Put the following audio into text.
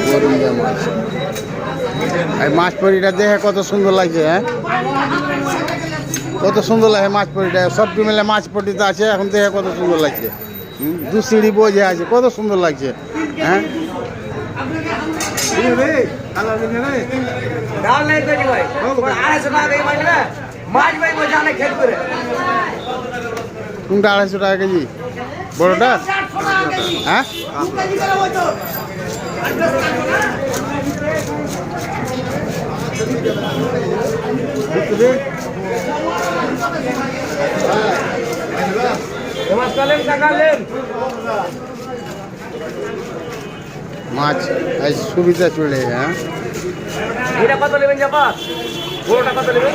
বরিঙ্গা মাছ। এই মাছ পরিটা দেখে কত সুন্দর লাগছে, হ্যাঁ কত সুন্দর লাগে মাছ পরিটা। সবটি মিলে মাছ পটিতে আছে, এখন দেখে কত সুন্দর লাগছে। দু সিঁড়ি বোঝে আছে, কত সুন্দর লাগছে, হ্যাঁ কোনটা 250 টাকা কেজি? বড়টা? হ্যাঁ মাছ আজ সুবিধা চলে, হ্যাঁ এটা কত নেবেন জাপা? বড়টা কত নেবেন?